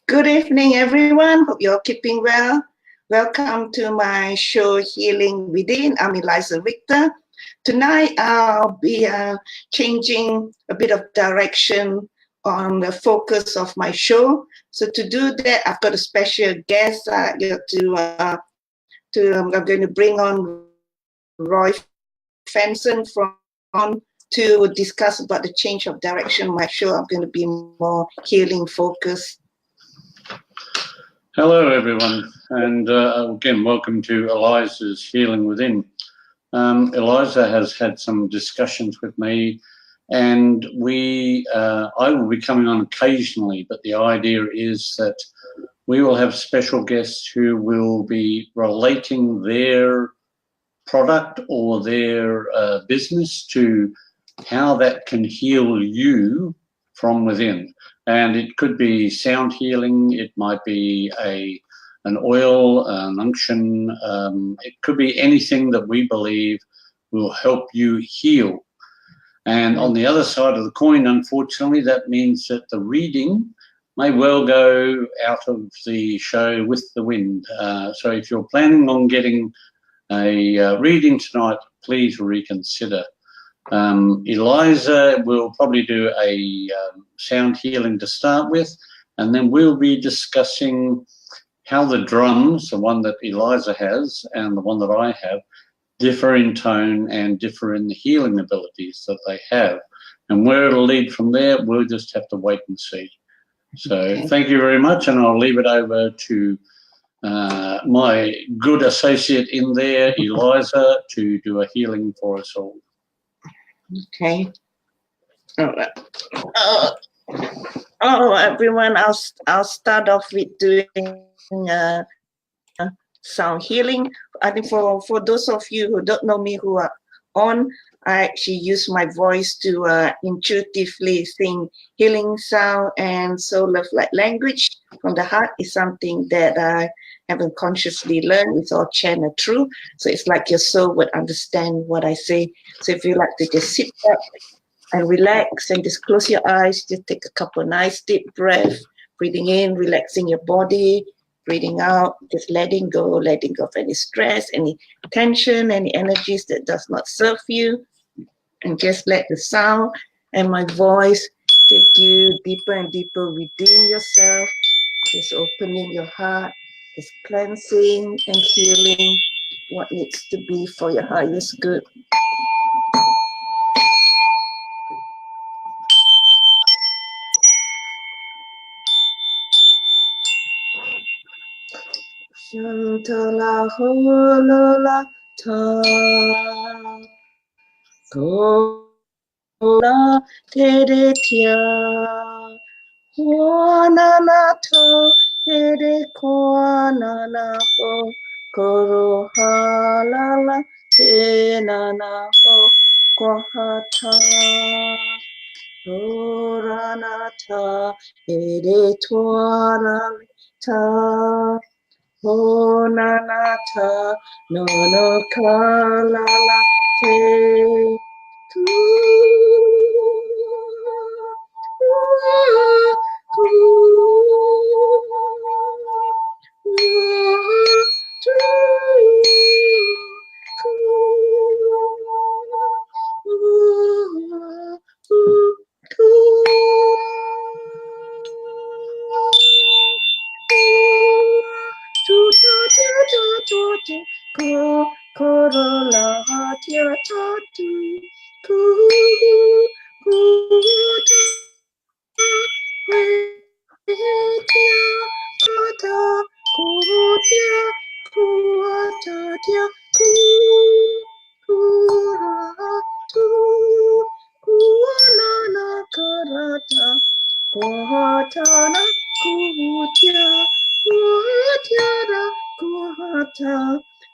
Good evening, everyone. Hope you're keeping well. Welcome to my show, Healing Within. I'm Eliza Richter. Tonight, I'll be changing a bit of direction on the focus of my show. So to do that, I've got a special guest. I'm going to bring on Roy Fenson to discuss about the change of direction. My show, I'm going to be more healing focused. Hello, everyone, and again, welcome to Eliza's Healing Within. Eliza has had some discussions with me, and I will be coming on occasionally, but the idea is that we will have special guests who will be relating their product or their business to how that can heal you from within. And it could be sound healing, it might be an oil, an unction, it could be anything that we believe will help you heal. And on the other side of the coin, unfortunately, that means that the reading may well go out of the show with the wind. So if you're planning on getting a reading tonight, please reconsider. Eliza will probably do a sound healing to start with, and then we'll be discussing how the drums, the one that Eliza has and the one that I have, differ in tone and differ in the healing abilities that they have. And where it'll lead from there, we'll just have to wait and see. So thank you very much, and I'll leave it over to my good associate in there, Eliza, to do a healing for us all. Okay. All right. Everyone, I'll start off with doing sound healing. I think for those of you who don't know me, who are on, I actually use my voice to intuitively sing healing sound, and soul love like language from the heart is something that I haven't consciously learned. It's all channeled through. So it's like your soul would understand what I say. So if you like to just sit back and relax and just close your eyes, just take a couple nice deep breaths, breathing in, relaxing your body, breathing out, just letting go of any stress, any tension, any energies that does not serve you. And just let the sound and my voice take you deeper and deeper within yourself. Just opening your heart, just cleansing and healing what needs to be for your highest good. Shantala hola ta kola tere tia wana na ta tere kwana na ho koro halala te na na ho kohata Oranata ere tuaralita Onanata nono kalala te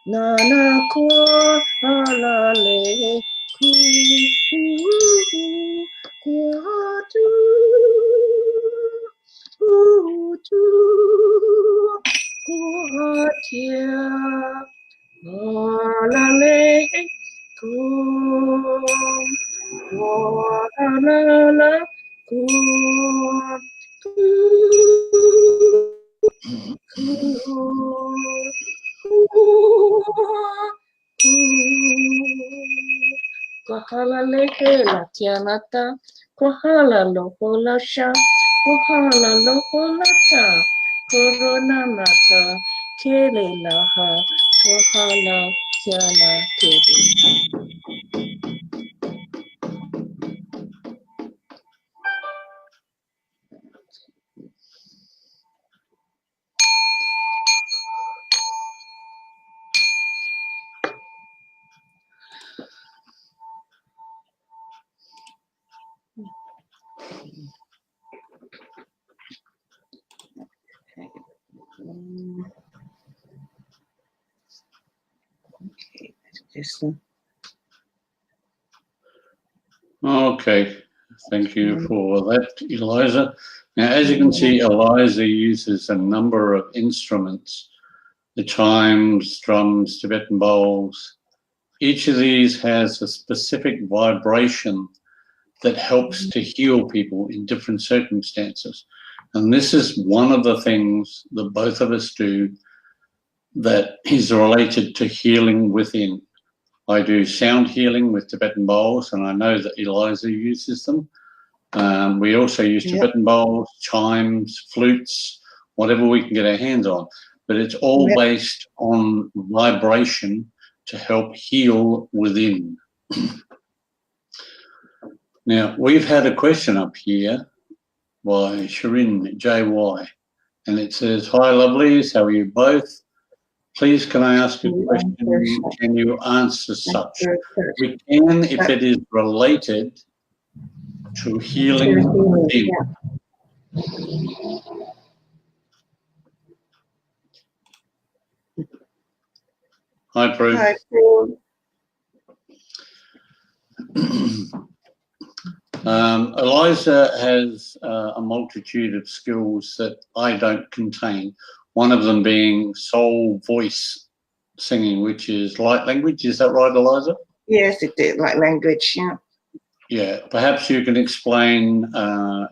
Nana ko alale ku tu kuatia alale ku alala ku Kohala lehe la tianata. Kohala loho la sha. Kohala loho la ta. Corona nata. Kele laha. Kohala tiana kele. Okay, just Okay, thank you for that, Eliza. Now, as you can see, Eliza uses a number of instruments, the chimes, drums, Tibetan bowls. Each of these has a specific vibration that helps to heal people in different circumstances. And this is one of the things that both of us do that is related to healing within. I do sound healing with Tibetan bowls, and I know that Eliza uses them. We also use Tibetan bowls, chimes, flutes, whatever we can get our hands on. But it's all based on vibration to help heal within. Now, we've had a question up here by Shirin JY, and it says, "Hi, lovelies, how are you both? Please, can I ask a question? Can you answer such? We can if it is related to healing within." Hi, Prue. Hi, Prue. Eliza has a multitude of skills that I don't contain. One of them being soul voice singing, which is light language. Is that right, Eliza? Yes, it is light language, yeah. Yeah, perhaps you can explain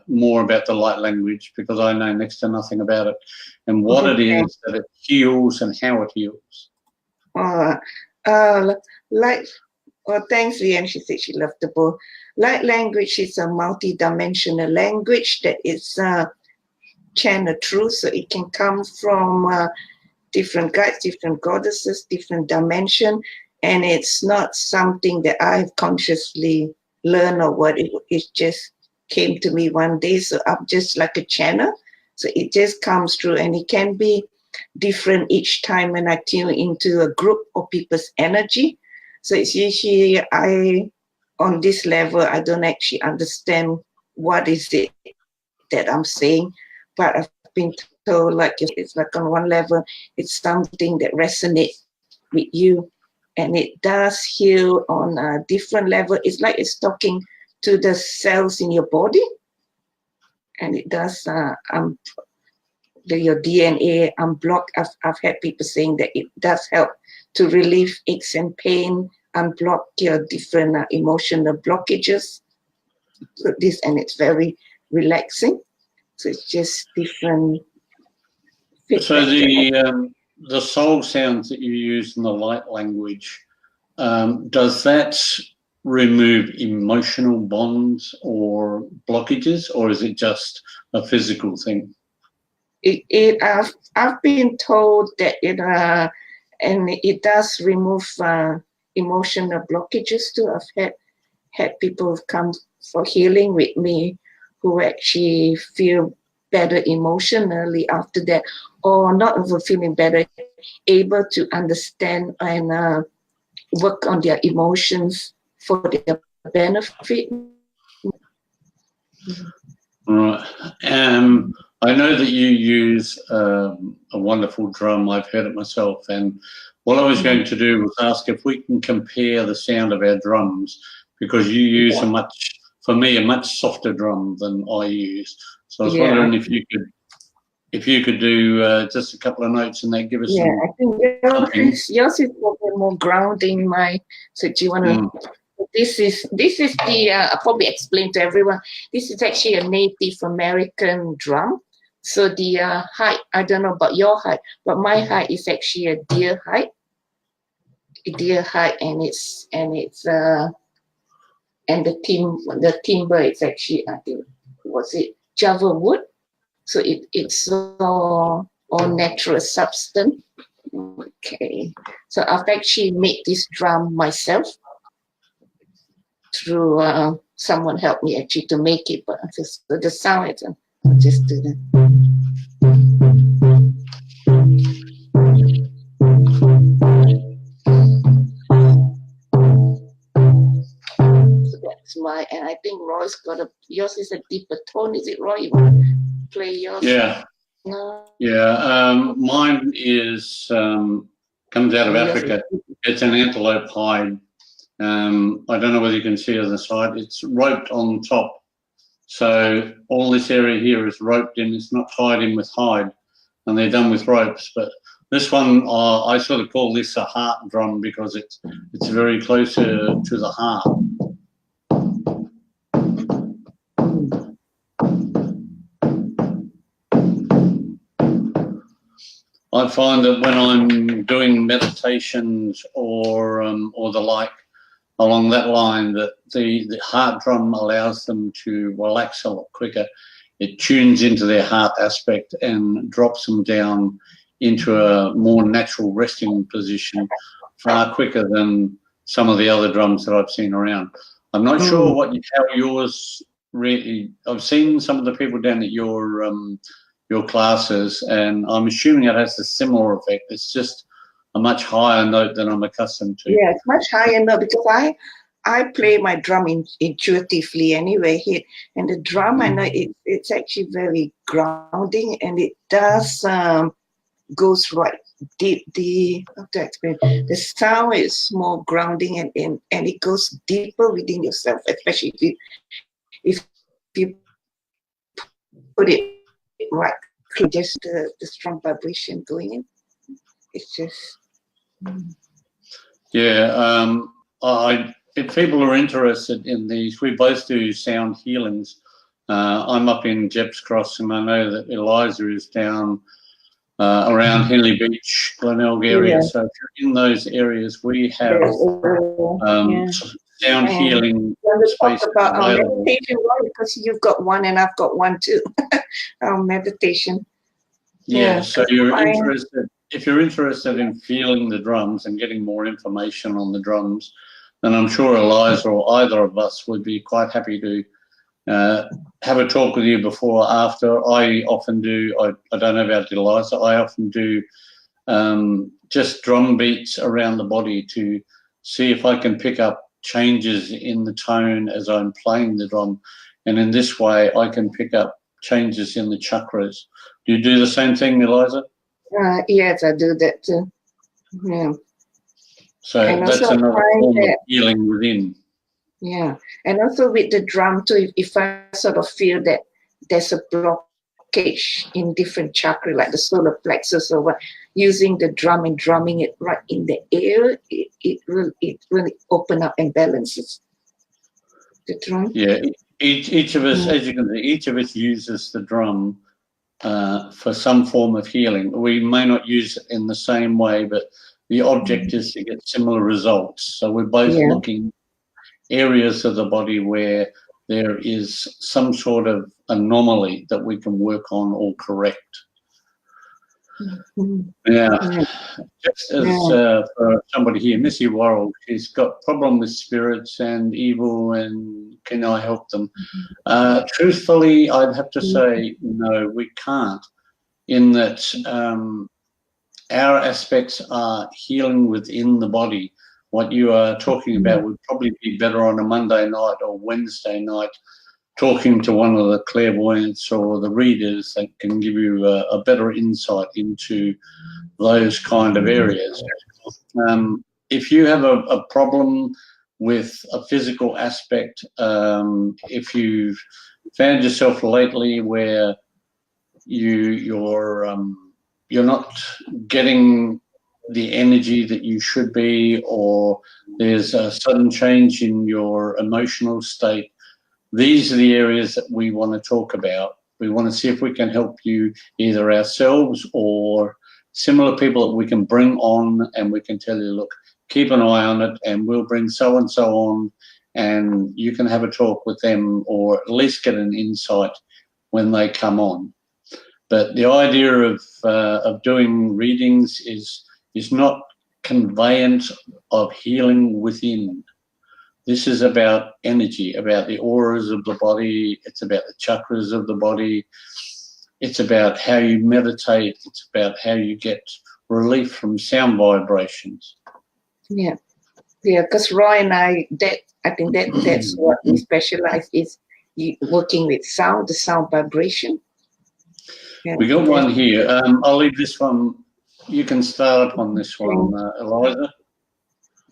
more about the light language, because I know next to nothing about it, and what it is that it heals and how it heals. Well, thanks, Leanne. She said she loved the book. Light language is a multi-dimensional language that is channeled through, so it can come from different guides, different goddesses, different dimension, and it's not something that I've consciously learned or what. It just came to me one day, so I'm just like a channel. So it just comes through, and it can be different each time when I tune into a group or people's energy. So it's usually on this level, I don't actually understand what is it that I'm saying, but I've been told like it's like on one level, it's something that resonates with you, and it does heal on a different level. It's like it's talking to the cells in your body, and it does your DNA unblock. I've had people saying that it does help to relieve aches and pain, unblock your different emotional blockages. So and it's very relaxing. So it's just different. So the soul sounds that you use in the light language, does that remove emotional bonds or blockages, or is it just a physical thing? I've been told that it does remove emotional blockages too. I've had people come for healing with me who actually feel better emotionally after that, or not even feeling better, able to understand and work on their emotions for their benefit. Right. I know that you use a wonderful drum. I've heard it myself. And what I was going to do was ask if we can compare the sound of our drums, because you use a much softer drum than I use. So I was wondering if you could do just a couple of notes and that give us some. I think yours is probably more grounding. So do you want to? This is the I'll probably explain to everyone. This is actually a Native American drum. So the height, I don't know about your height, but my height is actually a deer height. And it's and the timber is actually, I think, was it Java wood? So it's all natural substance. Okay, so I've actually made this drum myself through someone helped me actually to make it, but just the sound is just do that. So that's my, and I think Roy's got yours is a deeper tone. Is it, Roy? You want to play yours? Yeah. No. Yeah. Mine is comes out of Africa. It's an antelope hide. I don't know whether you can see on the side. It's roped on top. So all this area here is roped in. It's not tied in with hide, and they're done with ropes. But this one, I sort of call this a heart drum because it's very close to the heart. I find that when I'm doing meditations or the like along that line, that the heart drum allows them to relax a lot quicker. It tunes into their heart aspect and drops them down into a more natural resting position far quicker than some of the other drums that I've seen around. I'm not sure how yours really. I've seen some of the people down at your classes, and I'm assuming it has a similar effect. It's just a much higher note than I'm accustomed to. Yeah, it's much higher note because I play my drum intuitively anyway. And the drum, I know it's actually very grounding, and it does goes right deep. How to explain? The sound is more grounding, and it goes deeper within yourself, especially if you put it right. Just the strong vibration going in. It's just. Yeah, if people are interested in these, we both do sound healings. I'm up in Jeps Cross, and I know that Eliza is down around Henley Beach, Glenelg area. Yeah. So if you're in those areas, we have sound healing space about our available. meditation, because you've got one and I've got one too. Our meditation. Yeah, so you're interested. If you're interested in feeling the drums and getting more information on the drums, then I'm sure Eliza or either of us would be quite happy to have a talk with you before or after. I often do, I don't know about Eliza, I often do just drum beats around the body to see if I can pick up changes in the tone as I'm playing the drum. And in this way, I can pick up changes in the chakras. Do you do the same thing, Eliza? Yes, I do that too. Yeah. So and that's another form of healing within. Yeah, and also with the drum too, if I sort of feel that there's a blockage in different chakra, like the solar plexus or what, using the drum and drumming it right in the air, it really open up and balances the drum. Yeah, each of us, as you can see, each of us uses the drum for some form of healing. We may not use it in the same way, but the object is to get similar results. So we're both looking areas of the body where there is some sort of anomaly that we can work on or correct. Yeah, just as for somebody here, Missy Worrell, she's got problem with spirits and evil, and can I help them? Truthfully, I'd have to say no, we can't, in that our aspects are healing within the body. What you are talking about would probably be better on a Monday night or Wednesday night, talking to one of the clairvoyants or the readers that can give you a better insight into those kind of areas. If you have a problem with a physical aspect, if you've found yourself lately where you're not getting the energy that you should be, or there's a sudden change in your emotional state, these are the areas that we want to talk about. We want to see if we can help you, either ourselves or similar people that we can bring on, and we can tell you, look, keep an eye on it, and we'll bring so-and-so on, and you can have a talk with them or at least get an insight when they come on. But the idea of doing readings is not conveyance of healing within. This is about energy, about the auras of the body. It's about the chakras of the body. It's about how you meditate. It's about how you get relief from sound vibrations. Yeah, because Roy and I think that's what we specialize is working with sound, the sound vibration. Yeah, we got one here. I'll leave this one. You can start up on this one, Eliza.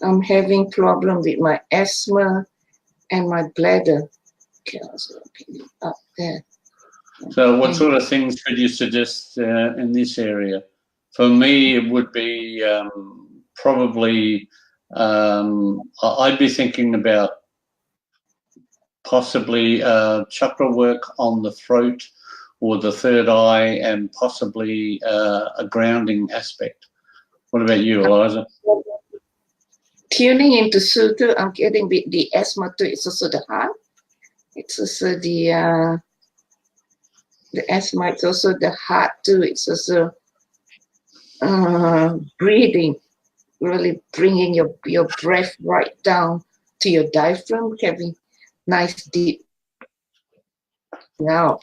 I'm having problem with my asthma and my bladder. Okay, I was looking up there. So what sort of things could you suggest in this area? For me, it would be probably, I'd be thinking about possibly chakra work on the throat or the third eye, and possibly a grounding aspect. What about you, Eliza? Tuning into Sutha, I'm getting the asthma too. It's also the heart. It's also the asthma. It's also the heart too. It's also breathing, really bringing your breath right down to your diaphragm, having nice deep out.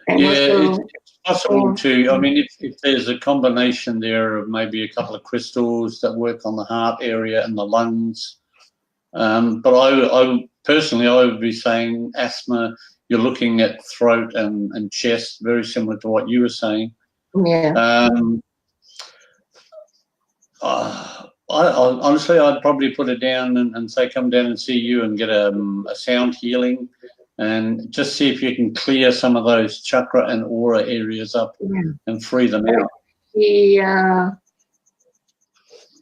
And yeah, also, it's possible to, I mean, if there's a combination there of maybe a couple of crystals that work on the heart area and the lungs. But I personally, I would be saying asthma, you're looking at throat and chest, very similar to what you were saying. Yeah. Honestly, I'd probably put it down and say, come down and see you and get a sound healing, and just see if you can clear some of those chakra and aura areas up and free them out.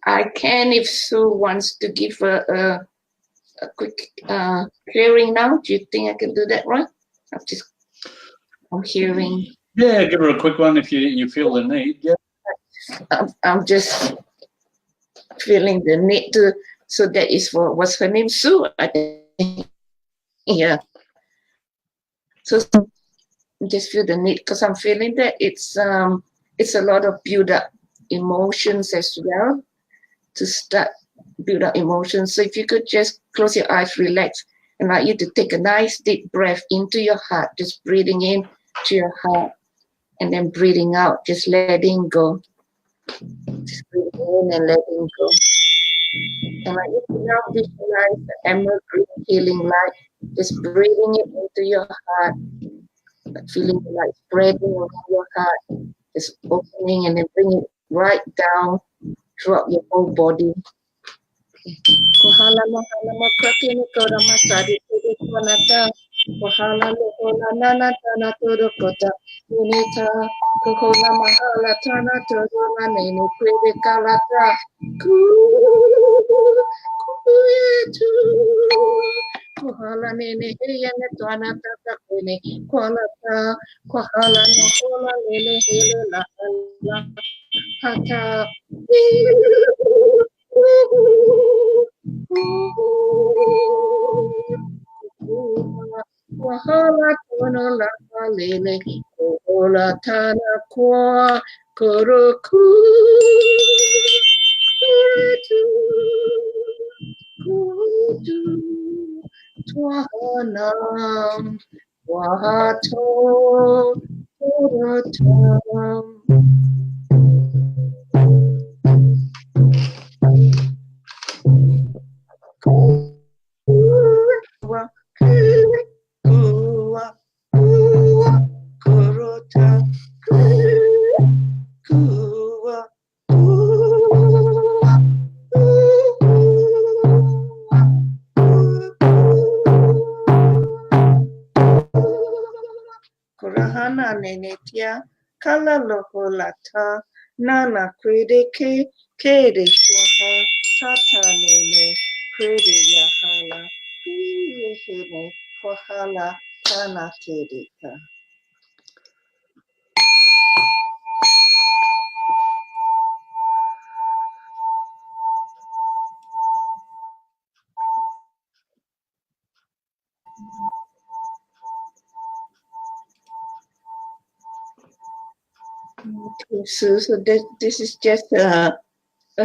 I can, if Sue wants to give a quick clearing now. Do you think I can do that, right? I'm hearing. Yeah, give her a quick one if you feel the need. Yeah. I'm just feeling the need to. So that is what's her name, Sue? I think. Yeah. So just feel the need because I'm feeling that it's a lot of build up emotions as well to start build up emotions. So if you could just close your eyes, relax, and allow you to take a nice deep breath into your heart, just breathing in to your heart and then breathing out, just letting go. Just breathing in and letting go. And I used to now visualize the emerald green healing light, just breathing it into your heart, feeling the light spreading over your heart, just opening and then bringing it right down throughout your whole body. Kohala mahana makaki ni kora masari kiri konata. Kohala lokola nana tana toro kota. Unita kokola mahala tana toro na nene kwebe kalata. Kuyetu. Kohala nene heya ne tana tata kwene kolata. Kohala no kola nene hele la la hata. Wahala tono la lele, kola tana kwa koroku, kutu, twahanam, wahato, toratam. Kurahana nenetia kala loholata nana krede kede swaha tata nene krede yahala yehene wahala tana kedeka. So this is just a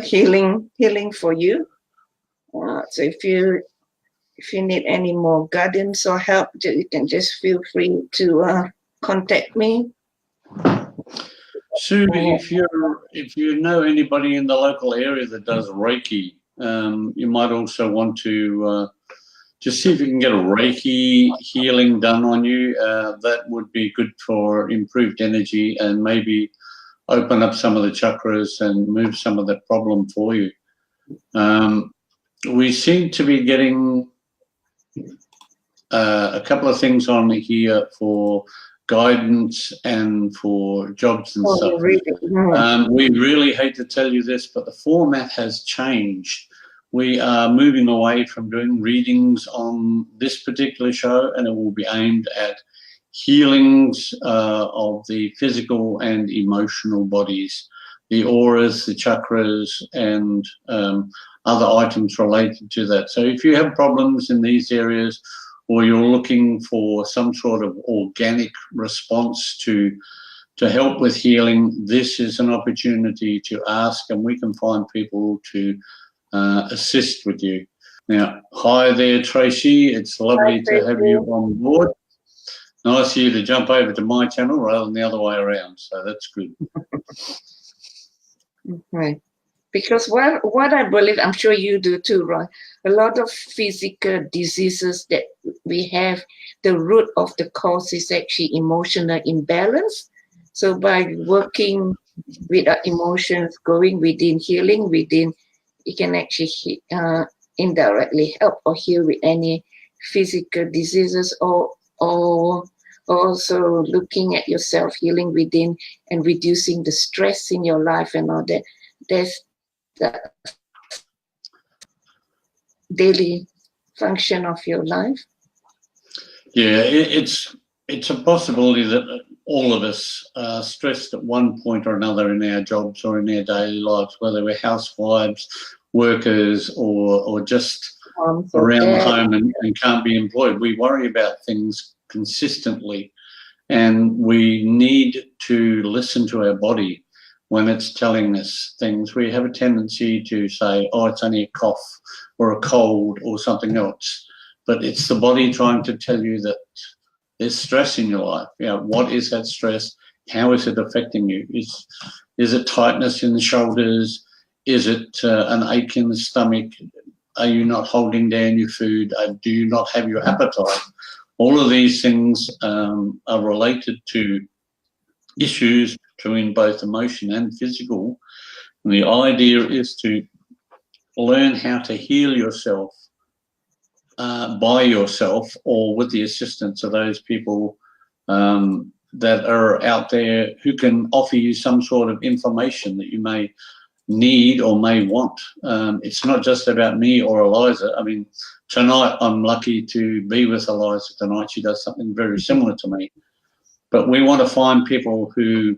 healing for you. So if you need any more guidance or help, you can just feel free to contact me. Sue, if you know anybody in the local area that does Reiki, you might also want to just see if you can get a Reiki healing done on you. That would be good for improved energy and maybe open up some of the chakras and move some of that problem for you. We seem to be getting a couple of things on here for guidance and for jobs and stuff. Really? We really hate to tell you this, but the format has changed. We are moving away from doing readings on this particular show, and it will be aimed at healings of the physical and emotional bodies, the auras, the chakras, and other items related to that. So if you have problems in these areas, or you're looking for some sort of organic response to help with healing, this is an opportunity to ask, and we can find people to assist with you. Now, hi there, Tracy. It's lovely to have you on board. Nice of you to jump over to my channel rather than the other way around, so that's good. Right. Because what I believe, I'm sure you do too, right? A lot of physical diseases that we have, the root of the cause is actually emotional imbalance. So by working with our emotions, going within, healing within, it can actually indirectly help or heal with any physical diseases, or also looking at yourself, healing within and reducing the stress in your life and all that. There's the daily function of your life. Yeah, it's a possibility that all of us are stressed at one point or another in our jobs or in our daily lives, whether we're housewives, workers, or just around the home and can't be employed. We worry about things consistently, and we need to listen to our body when it's telling us things. We have a tendency to say, oh, it's only a cough or a cold or something else, but it's the body trying to tell you that there's stress in your life. You know, what is that stress? How is it affecting you? Is it tightness in the shoulders? Is it an ache in the stomach? Are you not holding down your food? Do you not have your appetite? All of these things are related to issues between both emotion and physical. And the idea is to learn how to heal yourself by yourself or with the assistance of those people that are out there who can offer you some sort of information that you may need or may want. It's not just about me or Eliza. I mean, tonight I'm lucky to be with Eliza tonight. She does something very similar to me. But we want to find people who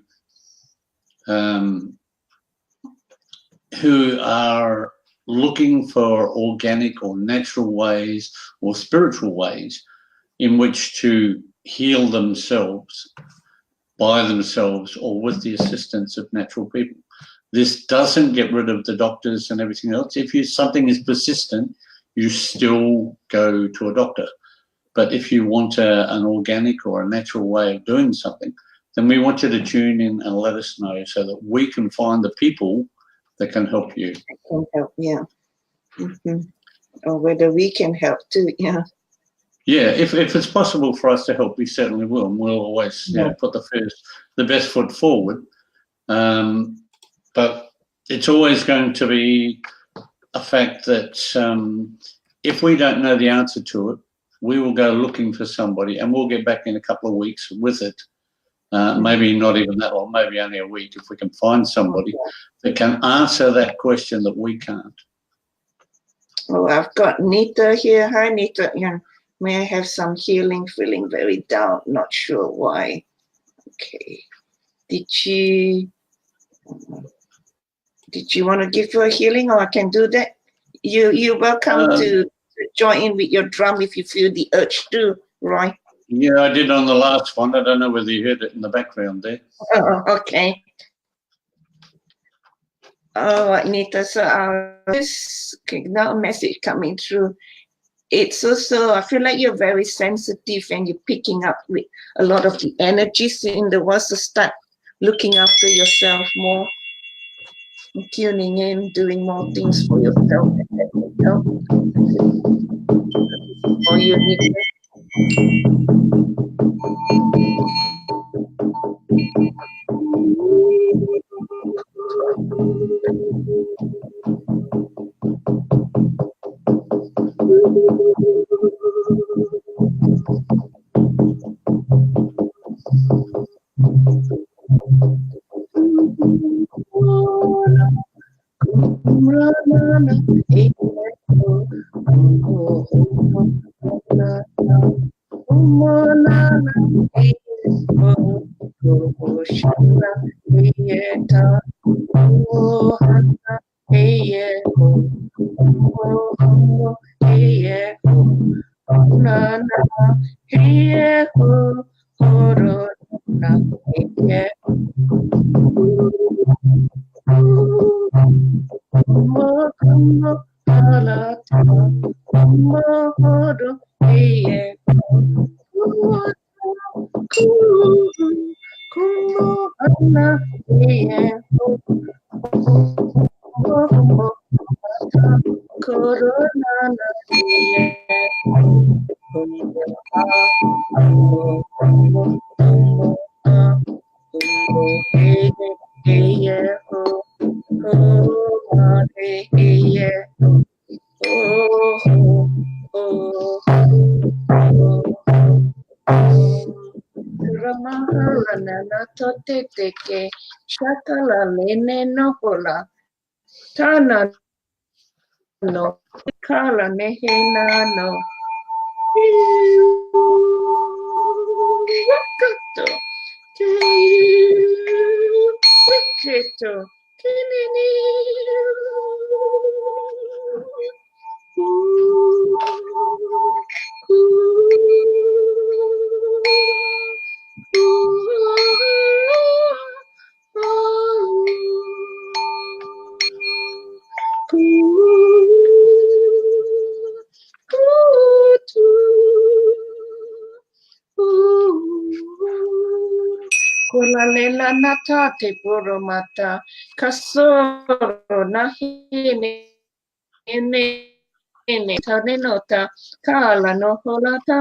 are looking for organic or natural ways or spiritual ways in which to heal themselves by themselves or with the assistance of natural people. This doesn't get rid of the doctors and everything else. If something is persistent, you still go to a doctor. But if you want an organic or a natural way of doing something, then we want you to tune in and let us know so that we can find the people that can help you. Can help, yeah. Or whether we can help too, yeah. Yeah, if it's possible for us to help, we certainly will, and we'll always put the best foot forward. But it's always going to be a fact that if we don't know the answer to it, we will go looking for somebody, and we'll get back in a couple of weeks with it. Maybe not even that long, maybe only a week, if we can find somebody that can answer that question that we can't. Oh, I've got Nita here. Hi, Nita. Yeah. May I have some healing? Feeling very down. Not sure why. Okay. Did you want to give her a healing, or I can do that? You're welcome to join in with your drum if you feel the urge to, right? Yeah, I did on the last one. I don't know whether you heard it in the background there. Oh, okay. Oh, Anita, so this now a message coming through. It's also, I feel like you're very sensitive and you're picking up with a lot of the energies in the world. So start looking after yourself more, tuning in, doing more things for yourself. Or you need Teke Shakala Lene Nopola Tana no Kala Nehena no Wakato Wikato Kinini Kulalela nata te poromata kasoro nahine ene tane nota kala no holata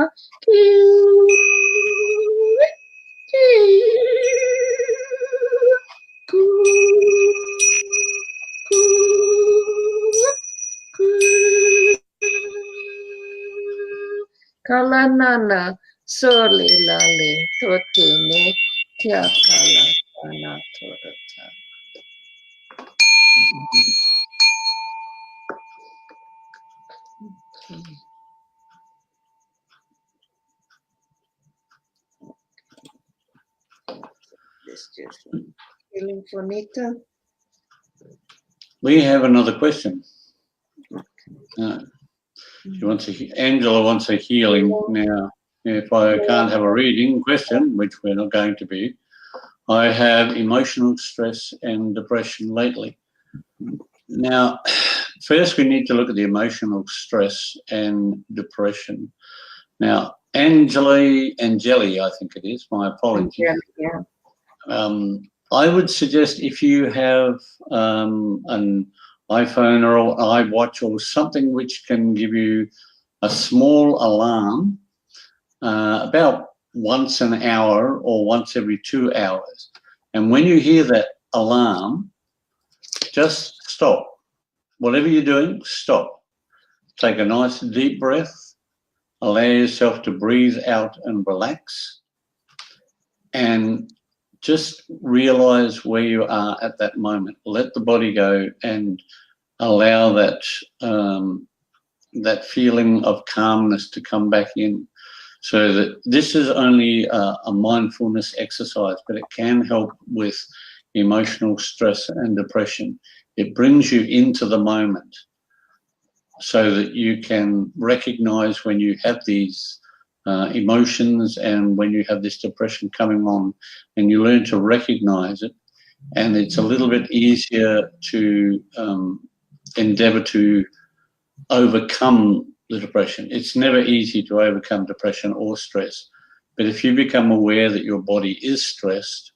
Kalanana sole lale totene tia kala kana torata. Okay. This just feeling for Nita. We have another question. Angela wants a healing now. If I can't have a reading question, which we're not going to be, I have emotional stress and depression lately. Now, first we need to look at the emotional stress and depression. Now, Angeli, I think it is, my apologies. Yeah. I would suggest if you have an iPhone or an iWatch or something which can give you a small alarm about once an hour or once every 2 hours. And when you hear that alarm, just stop. Whatever you're doing, stop. Take a nice deep breath. Allow yourself to breathe out and relax. And just realize where you are at that moment. Let the body go and allow that that feeling of calmness to come back in. So that this is only a mindfulness exercise, but it can help with emotional stress and depression. It brings you into the moment so that you can recognize when you have these emotions and when you have this depression coming on, and you learn to recognize it. and it's a little bit easier to endeavour to overcome the depression. It's never easy to overcome depression or stress, but if you become aware that your body is stressed,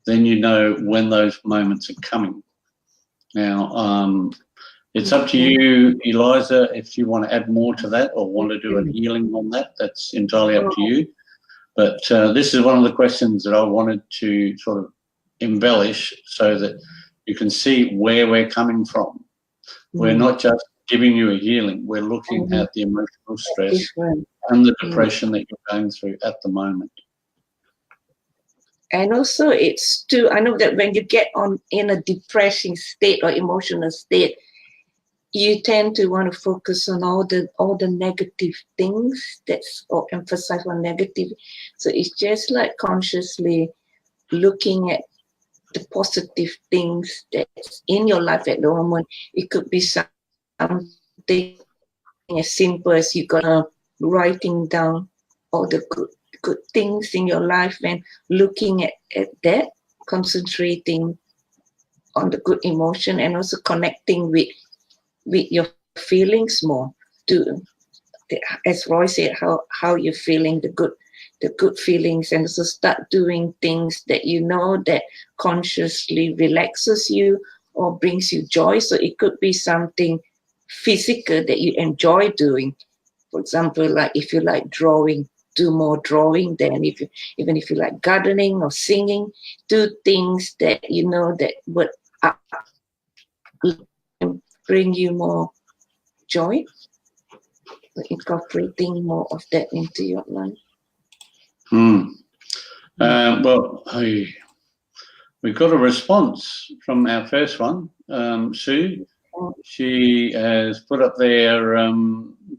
then you know when those moments are coming. Now, it's up to you, Eliza, if you want to add more to that or want to do a healing on that. That's entirely up to you. But this is one of the questions that I wanted to sort of embellish so that you can see where we're coming from. We're not just giving you a healing. We're looking at the emotional stress and the depression that you're going through at the moment. And also it's too, I know that when you get in a depressing state or emotional state, you tend to want to focus on all the negative things or emphasize on negative. So it's just like consciously looking at the positive things that's in your life at the moment. It could be something as simple as you got writing down all the good things in your life and looking at that, concentrating on the good emotion and also connecting with your feelings more, to, as Roy said, how you're feeling, the good feelings, and also start doing things that you know that consciously relaxes you or brings you joy. So it could be something physical that you enjoy doing. For example, like if you like drawing, do more drawing. Then even if you like gardening or singing, do things that you know that would bring you more joy. Incorporating more of that into your life. Well, we got a response from our first one, Sue. She has put up there,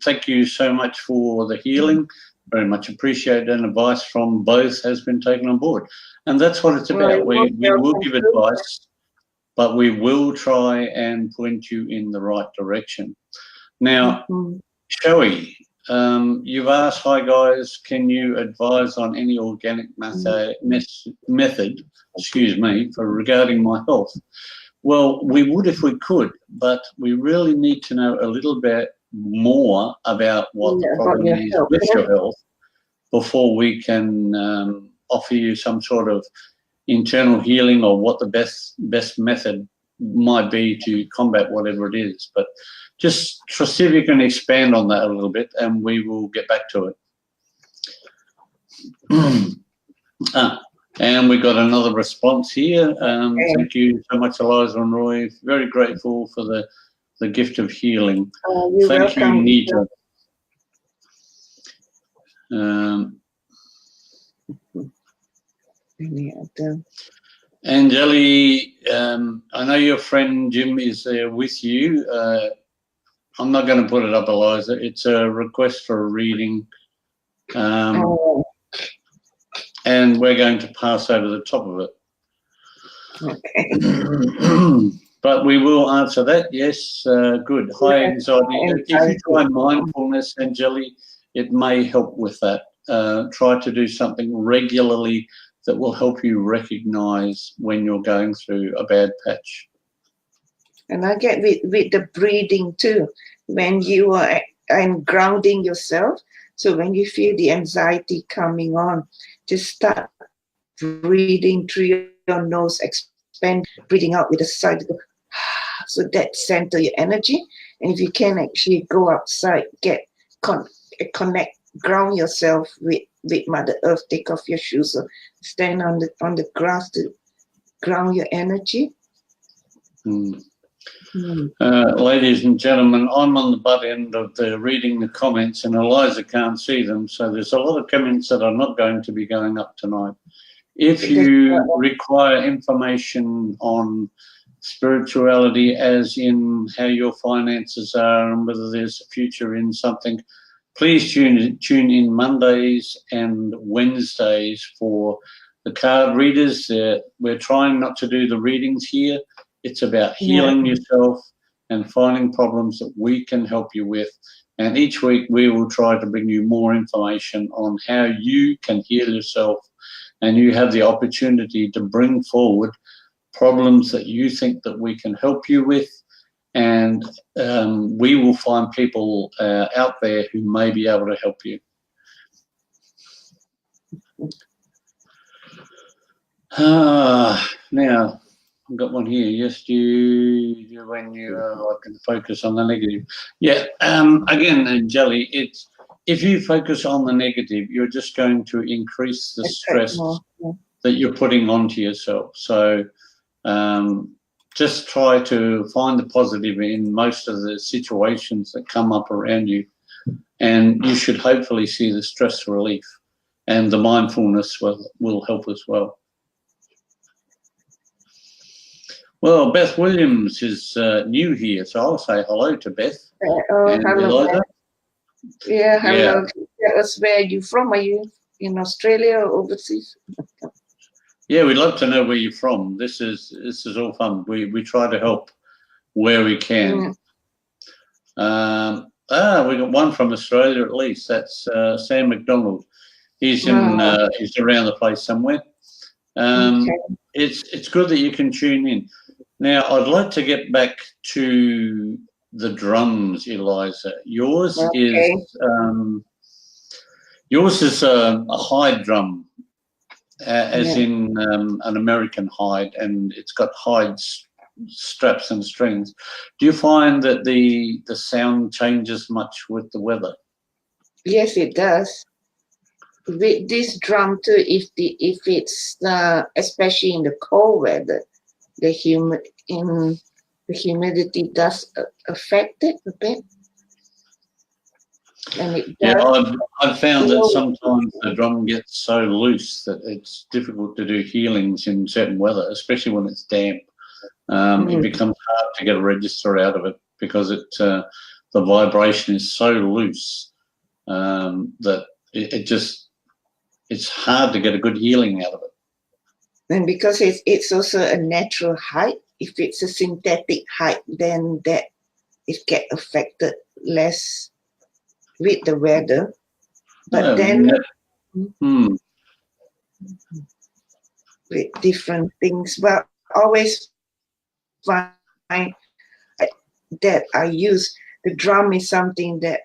thank you so much for the healing. Very much appreciated, and advice from both has been taken on board. And that's what it's about. We will give advice, but we will try and point you in the right direction. Now, Joey, you've asked, hi guys, can you advise on any organic method, for regarding my health? Well, we would if we could, but we really need to know a little bit more about what the problem is with your health before we can offer you some sort of internal healing or what the best method might be to combat whatever it is. But just see if you can expand on that a little bit and we will get back to it. And we got another response here. Thank you so much, Eliza and Roy. Very grateful for the gift of healing. Thank you, Nita. Angeli, I know your friend Jim is there with you. I'm not going to put it up, Eliza. It's a request for a reading. And we're going to pass over the top of it. Okay. But we will answer that, yes. Good. Hi, anxiety. If you try mindfulness, Angeli, it may help with that. Try to do something regularly that will help you recognize when you're going through a bad patch. And I get with the breathing too, when you are grounding yourself. So when you feel the anxiety coming on, just start breathing through your nose, expand, breathing out with the side. So that center your energy. And if you can actually go outside, connect, ground yourself with Mother Earth, take off your shoes or stand on the grass to ground your energy. Ladies and gentlemen, I'm on the butt end of reading the comments and Eliza can't see them, so there's a lot of comments that are not going to be going up tonight. If you require information on spirituality, as in how your finances are and whether there's a future in something, please tune in Mondays and Wednesdays for the card readers. We're trying not to do the readings here. It's about healing yourself and finding problems that we can help you with. And each week we will try to bring you more information on how you can heal yourself, and you have the opportunity to bring forward problems that you think that we can help you with, and we will find people out there who may be able to help you. Now, I've got one here. Yes, when you I can focus on the negative. Yeah, again, Jelly, it's if you focus on the negative, you're just going to increase the stress that you're putting onto yourself. So just try to find the positive in most of the situations that come up around you, and you should hopefully see the stress relief, and the mindfulness will help as well. Well, Beth Williams is new here, so I'll say hello to Beth. Hello, Eliza. Beth. Yeah, hello. Yeah. Tell us where you from. Are you in Australia or overseas? Yeah, we'd love to know where you're from. This is all fun. We try to help where we can. We got one from Australia at least. That's Sam McDonald. He's in he's around the place somewhere. It's good that you can tune in. Now, I'd like to get back to the drums, Eliza. Yours is a hide drum, as in an American hide, and it's got hide straps and strings. Do you find that the sound changes much with the weather? Yes, it does. With this drum too, if it's especially in the cold weather, the humidity does affect it a bit. And it does. I've found that sometimes the drum gets so loose that it's difficult to do healings in certain weather, especially when it's damp. It becomes hard to get a register out of it because the vibration is so loose that it's hard to get a good healing out of it. And because it's also a natural height, if it's a synthetic height, then that it get affected less with the weather. But with different things, but always find that I use the drum is something that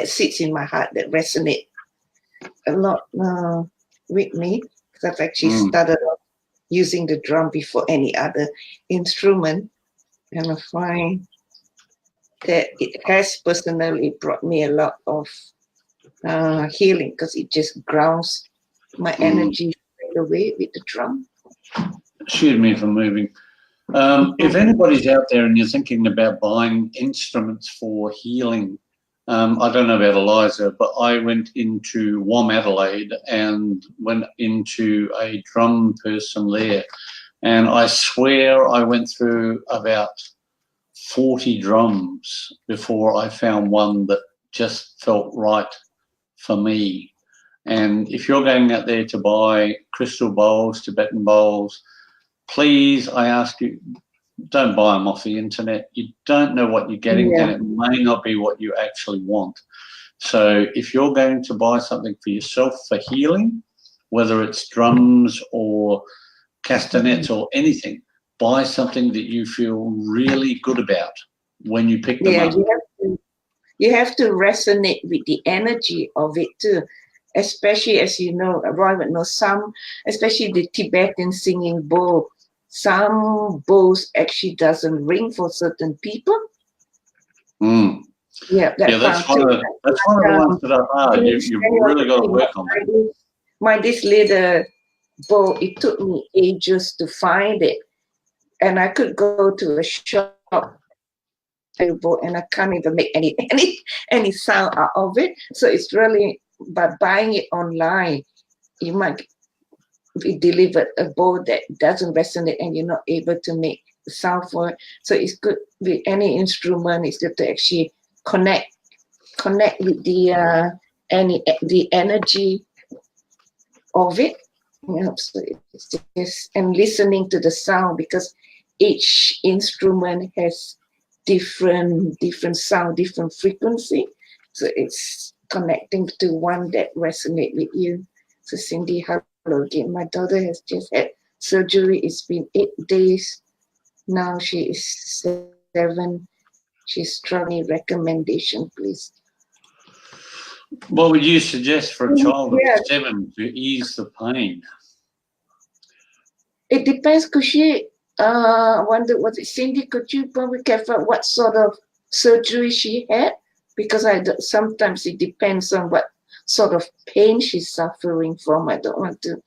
sits in my heart, that resonates a lot with me, because I've actually started off using the drum before any other instrument, and I find that it has personally brought me a lot of healing, because it just grounds my energy right away with the drum. Excuse me for moving. If anybody's out there and you're thinking about buying instruments for healing, I don't know about Eliza, but I went into Adelaide and went into a drum person there, and I swear I went through about 40 drums before I found one that just felt right for me. And if you're going out there to buy crystal bowls, Tibetan bowls, please, I ask you, don't buy them off the internet. You don't know what you're getting, and it may not be what you actually want. So if you're going to buy something for yourself for healing, whether it's drums or castanets or anything, buy something that you feel really good about when you pick them up. You have to resonate with the energy of it too, especially, as you know, Roy would know, some, especially the Tibetan singing bowl, some bowls actually doesn't ring for certain people. Yeah, that's one of the ones that are hard. You've really got to work on that. This little bowl, it took me ages to find it, and I could go to a shop and I can't even make any sound out of it. So it's really, by buying it online, you might be delivered a bowl that doesn't resonate and you're not able to make the sound for it. So it's good with any instrument. It's good to actually connect with the energy of it. So it's just, and listening to the sound, because each instrument has different sound, different frequency. So it's connecting to one that resonates with you. So Cindy, hello again. My daughter has just had surgery. It's been 8 days. Now she is 7. She's struggling. Recommendation, please. What would you suggest for a child of Yeah. 7 to ease the pain? It depends. Could she, wonder, was it Cindy, could you probably clarify what sort of surgery she had? Because sometimes it depends on what sort of pain she's suffering from. I don't want to,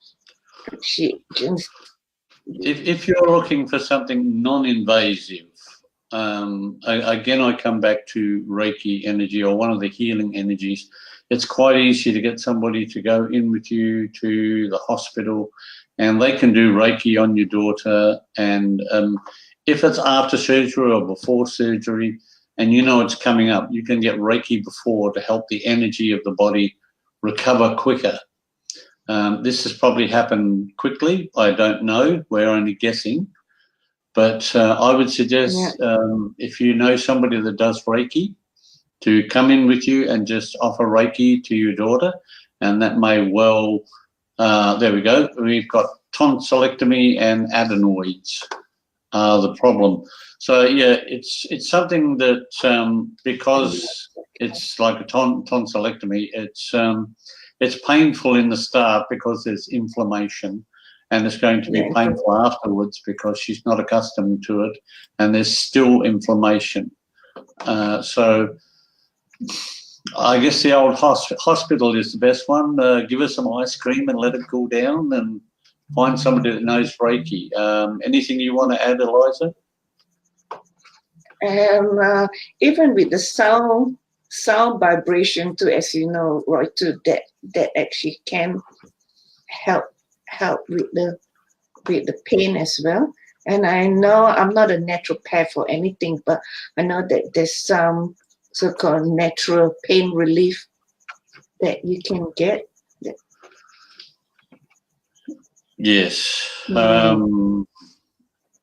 If you're looking for something non-invasive, again, I come back to Reiki energy, or one of the healing energies. It's quite easy to get somebody to go in with you to the hospital, and they can do Reiki on your daughter. And if it's after surgery or before surgery, and you know it's coming up, you can get Reiki before to help the energy of the body recover quicker. This has probably happened quickly. I don't know. We're only guessing. But I would suggest, if you know somebody that does Reiki, to come in with you and just offer Reiki to your daughter. And that may well, there we go. We've got tonsillectomy and adenoids are the problem. So, yeah, it's something that because it's like a tonsillectomy, it's painful in the start because there's inflammation, and it's going to be painful afterwards because she's not accustomed to it, and there's still inflammation. So I guess the old hospital is the best one. Give her some ice cream and let it cool down, and find somebody that knows Reiki. Anything you want to add, Eliza? Even with the sound vibration too, as you know, Roy, too, that actually can help with the pain as well. And I know I'm not a naturopath or anything, but I know that there's some so-called natural pain relief that you can get. Yes.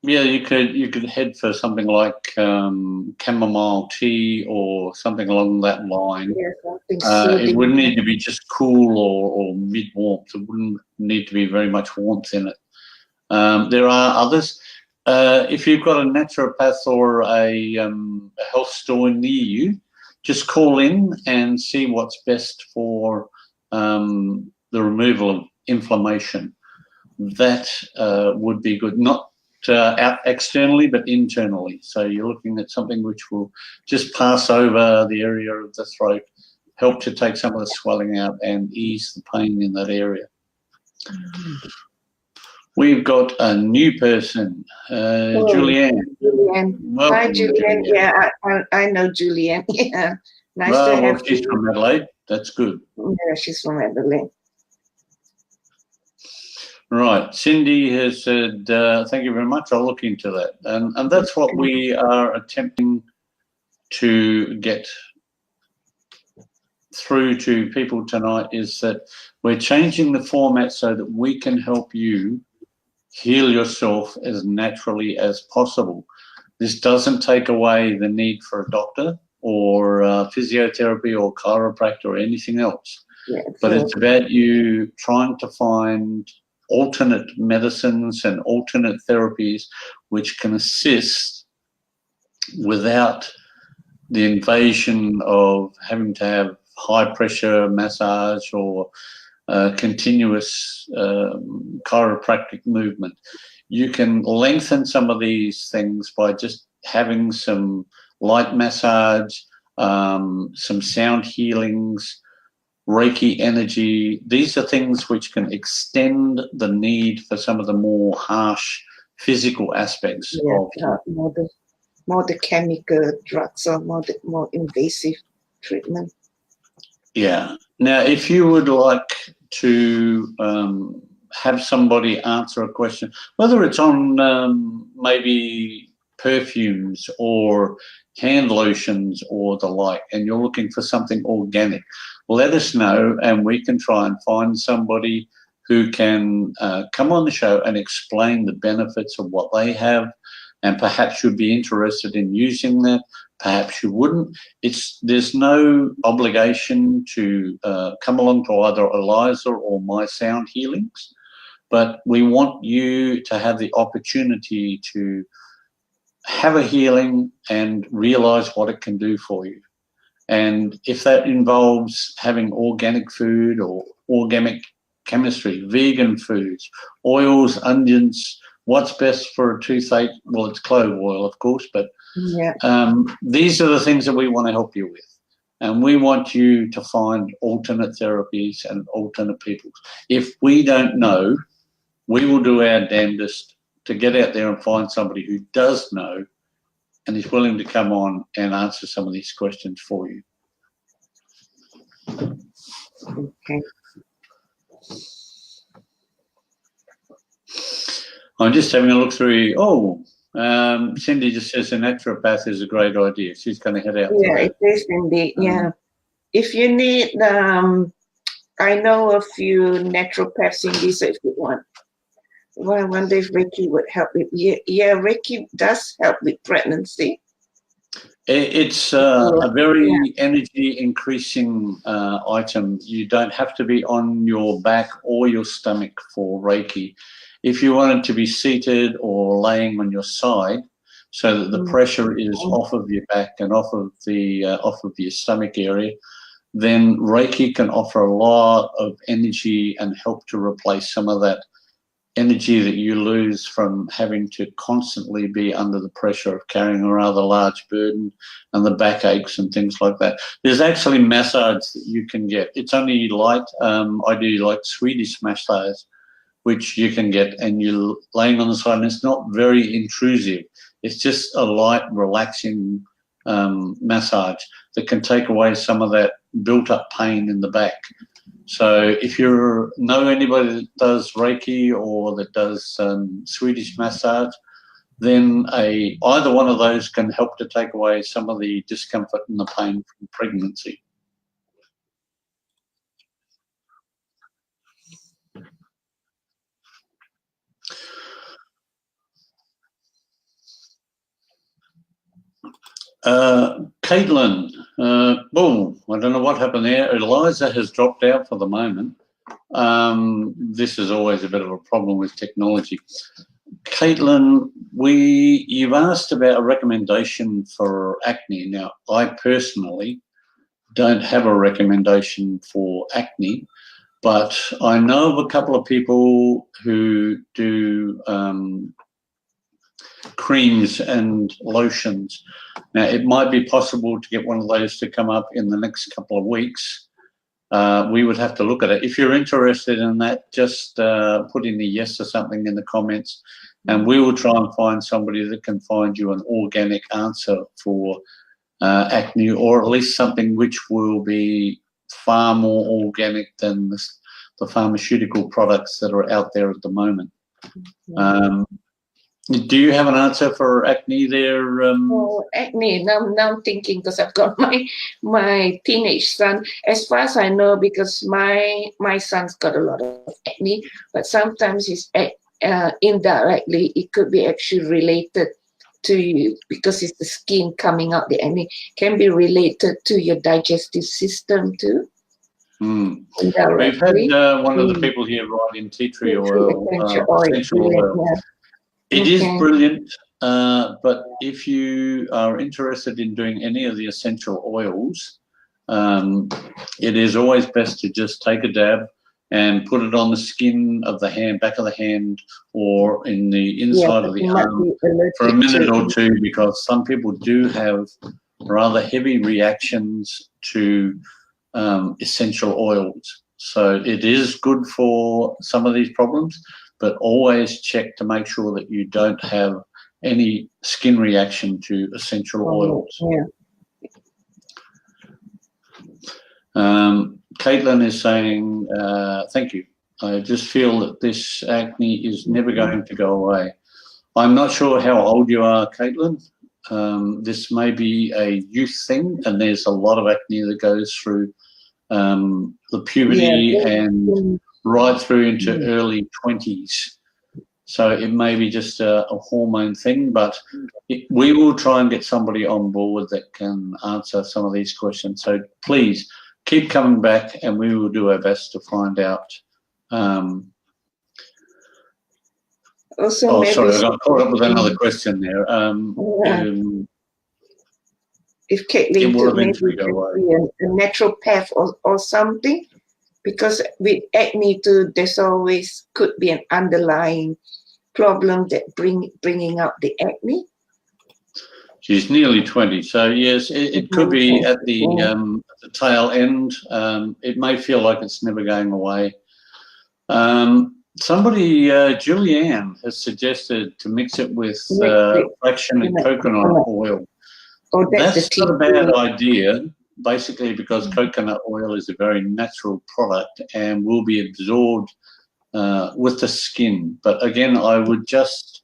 Yeah, you could head for something like chamomile tea or something along that line. It wouldn't need to be just cool or mid-warmth. It wouldn't need to be very much warmth in it. There are others. If you've got a naturopath or a health store near you, just call in and see what's best for the removal of inflammation. That would be good. Not out externally, but internally. So you're looking at something which will just pass over the area of the throat, help to take some of the swelling out and ease the pain in that area. We've got a new person, Julianne. Hi, Julianne. Yeah, I know Julianne. Yeah, nice to have you. She's from Adelaide. That's good. Yeah, she's from Adelaide. Right. Cindy has said, thank you very much. I'll look into that. And that's what we are attempting to get through to people tonight, is that we're changing the format so that we can help you heal yourself as naturally as possible. This doesn't take away the need for a doctor or physiotherapy or chiropractor or anything else. Yeah, but it's about you trying to find alternate medicines and alternate therapies which can assist without the invasion of having to have high pressure massage or continuous chiropractic movement. You can lengthen some of these things by just having some light massage, some sound healings, Reiki energy. These are things which can extend the need for some of the more harsh physical aspects of more the chemical drugs or more invasive treatment. Yeah. Now, if you would like to have somebody answer a question, whether it's on maybe perfumes or hand lotions or the like, and you're looking for something organic, let us know and we can try and find somebody who can come on the show and explain the benefits of what they have, and perhaps you'd be interested in using that, perhaps you wouldn't. There's no obligation to come along to either Eliza or my sound healings. but we want you to have the opportunity to have a healing and realize what it can do for you. And if that involves having organic food or organic chemistry, vegan foods, oils, onions, what's best for a toothache? Well, it's clove oil, of course, but these are the things that we want to help you with. And we want you to find alternate therapies and alternate people. If we don't know, we will do our damnedest to get out there and find somebody who does know and is willing to come on and answer some of these questions for you. Okay. I'm just having a look through. Oh, Cindy just says a naturopath is a great idea. She's going to head out. Yeah, it is indeed. Yeah. If you need, I know a few naturopaths in this if you want. Well, I wonder if Reiki would help with. Yeah, Reiki does help with pregnancy. It's a very energy increasing item. You don't have to be on your back or your stomach for Reiki. If you want it to be seated or laying on your side so that the pressure is off of your back and off of your stomach area, then Reiki can offer a lot of energy and help to replace some of that energy that you lose from having to constantly be under the pressure of carrying a rather large burden and the backaches and things like that. There's actually massage that you can get. It's only light. I do like Swedish massage, which you can get, and you're laying on the side, and it's not very intrusive. It's just a light, relaxing massage that can take away some of that built-up pain in the back. So if you know anybody that does Reiki or that does Swedish massage, then either one of those can help to take away some of the discomfort and the pain from pregnancy. Caitlin, boom, I don't know what happened there. Eliza has dropped out for the moment. This is always a bit of a problem with technology. Caitlin, you've asked about a recommendation for acne. Now, I personally don't have a recommendation for acne, but I know of a couple of people who do creams and lotions. Now, it might be possible to get one of those to come up in the next couple of weeks. We would have to look at it. If you're interested in that, just put in a yes or something in the comments, and we will try and find somebody that can find you an organic answer for acne, or at least something which will be far more organic than the pharmaceutical products that are out there at the moment. Do you have an answer for acne there? Oh, acne. Now I'm thinking, because I've got my teenage son. As far as I know, because my son's got a lot of acne, but sometimes it's indirectly, it could be actually related to you, because it's the skin coming out. The acne can be related to your digestive system too. We've had one of the people here write in tea tree oil, essential oil. Yeah. It is brilliant, but if you are interested in doing any of the essential oils, it is always best to just take a dab and put it on the skin of the hand, back of the hand, or in the inside of the arm for a minute or two, because some people do have rather heavy reactions to essential oils. So it is good for some of these problems, but always check to make sure that you don't have any skin reaction to essential oils. Caitlin is saying, thank you. I just feel that this acne is never going to go away. I'm not sure how old you are, Caitlin. This may be a youth thing, and there's a lot of acne that goes through the puberty and right through into early 20s. So it may be just a hormone thing, but we will try and get somebody on board that can answer some of these questions. So please keep coming back, and we will do our best to find out Also, Oh, maybe sorry, I got caught up with another question there. If It Caitlin will could maybe eventually go away. be a naturopath or something, because with acne too, there's always could be an underlying problem that bringing out the acne. She's nearly 20, so yes, it could be at the tail end. It may feel like it's never going away. Somebody, Julianne, has suggested to mix it with fraction of coconut oil. Oh, that's not a bad idea, basically because coconut oil is a very natural product and will be absorbed with the skin. But again, I would just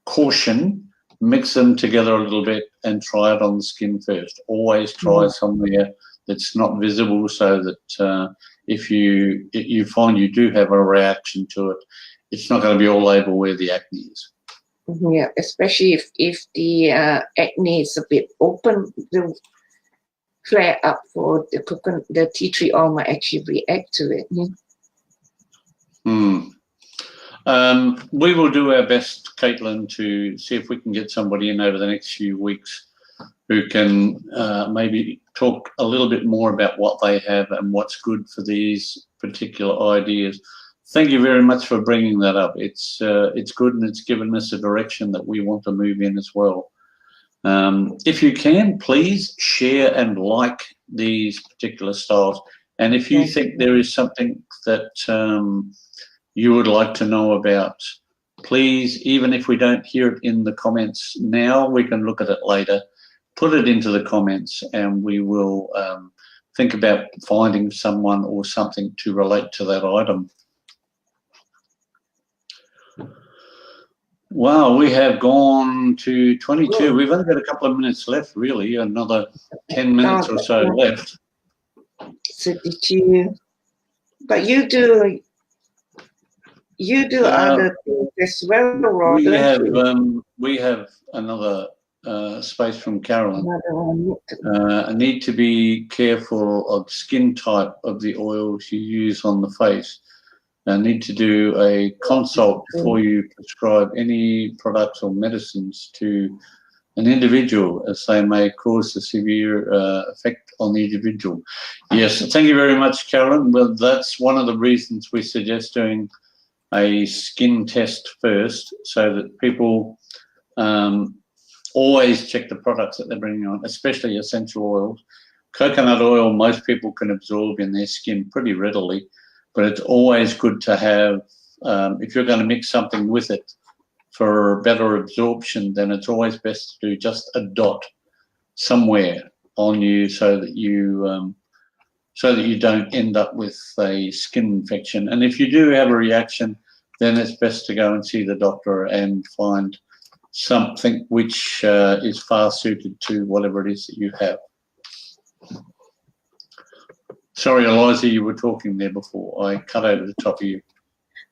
caution, mix them together a little bit and try it on the skin first. Always try somewhere that's not visible, so that if you find you do have a reaction to it, it's not going to be all over where the acne is. Yeah, especially if the acne is a bit open, the flare up for the tea tree oil might actually react to it. We will do our best, Caitlin, to see if we can get somebody in over the next few weeks who can maybe talk a little bit more about what they have and what's good for these particular ideas. Thank you very much for bringing that up. It's good, and it's given us a direction that we want to move in as well. If you can, please share and like these particular styles. And if you think there is something that you would like to know about, please, even if we don't hear it in the comments now, we can look at it later. Put it into the comments and we will think about finding someone or something to relate to that item. Wow, we have gone to 22. We've only got a couple of minutes left, really, another 10 minutes or so left. So did you, but you do other things as well, Robert? We have another space from Carolyn. I need to be careful of skin type of the oils you use on the face. I need to do a consult before you prescribe any products or medicines to an individual, as they may cause a severe effect on the individual. Yes, thank you very much, Carolyn. Well, that's one of the reasons we suggest doing a skin test first, so that people always check the products that they're bringing on, especially essential oils. Coconut oil, most people can absorb in their skin pretty readily, but it's always good to have, if you're going to mix something with it for better absorption, then it's always best to do just a dot somewhere on you, so that you don't end up with a skin infection. And if you do have a reaction, then it's best to go and see the doctor and find something which is far suited to whatever it is that you have. Sorry, Eliza, you were talking there before. I cut over the top of you.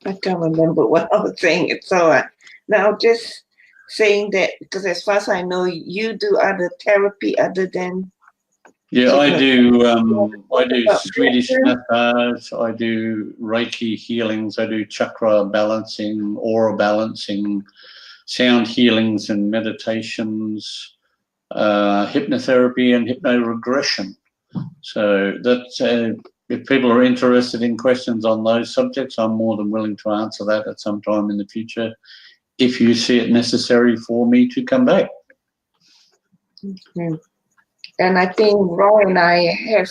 I can't remember what I was saying. It's all right. Now, just saying that, because as far as I know, you do other therapy other than... Yeah, I do Swedish massage, I do Reiki healings, I do chakra balancing, aura balancing, sound healings and meditations, hypnotherapy and hypnoregression. So that's, if people are interested in questions on those subjects, I'm more than willing to answer that at some time in the future, if you see it necessary for me to come back. Okay. And I think Roy and I have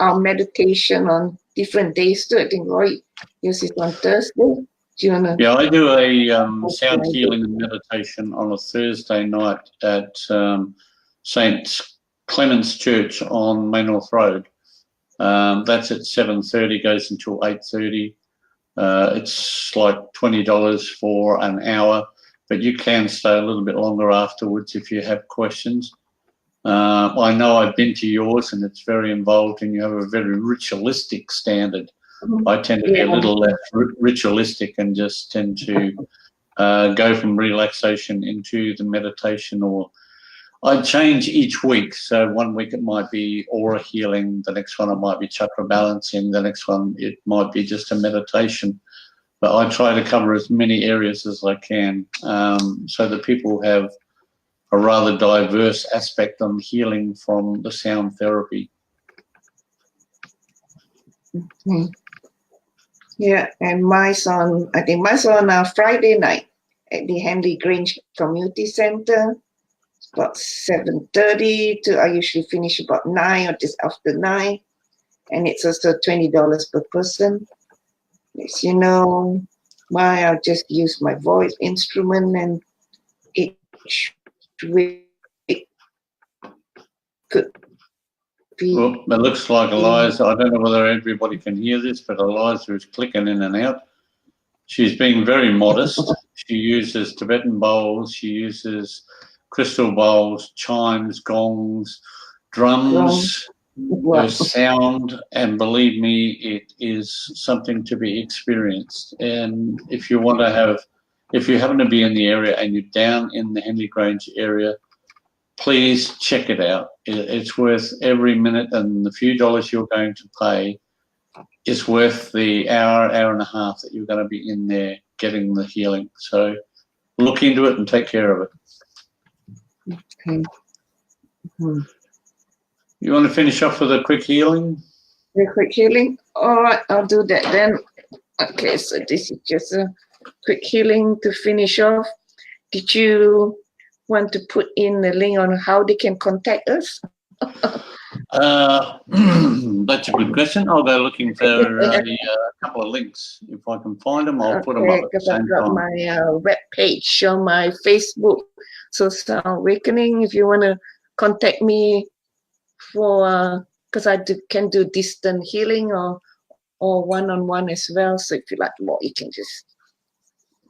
our meditation on different days too. I think Roy uses it on Thursday. Do you wanna? Yeah, I do a sound healing and meditation on a Thursday night at St. Clement's Church on Maynooth Road. That's at 7:30, goes until 8:30. It's like $20 for an hour, but you can stay a little bit longer afterwards if you have questions. I know I've been to yours and it's very involved, and you have a very ritualistic standard. I tend to be a little less ritualistic and just tend to go from relaxation into the meditation, or I change each week. So one week it might be aura healing, the next one it might be chakra balancing, the next one it might be just a meditation. but I try to cover as many areas as I can, so that people have a rather diverse aspect on healing from the sound therapy. Yeah, and mine's on, I think mine's on a Friday night at the Henley Grange Community Centre. It's about 7:30 to, I usually finish about 9 or just after 9. And it's also $20 per person. As you know, I'll just use my voice instrument, and each week could be. Well, it looks like Eliza, I don't know whether everybody can hear this, but Eliza is clicking in and out. She's being very modest. She uses Tibetan bowls, she uses crystal bowls, chimes, gongs, drums. Wow. There's sound, and believe me, it is something to be experienced. And if you happen to be in the area and you're down in the Henley Grange area, please check it out. It's worth every minute, and the few dollars you're going to pay is worth the hour and a half that you're going to be in there getting the healing. So look into it and take care of it. Okay. You want to finish off with a quick healing? A quick healing? All right, I'll do that then. Okay, so this is just a quick healing to finish off. Did you want to put in the link on how they can contact us? That's a good question. I'll go looking for a couple of links. If I can find them, I'll put them up at the Because same I've got time. my web page on my Facebook, so Sound Awakening. If you want to contact me for, because I can do distant healing or one-on-one as well. So if you like more, you can just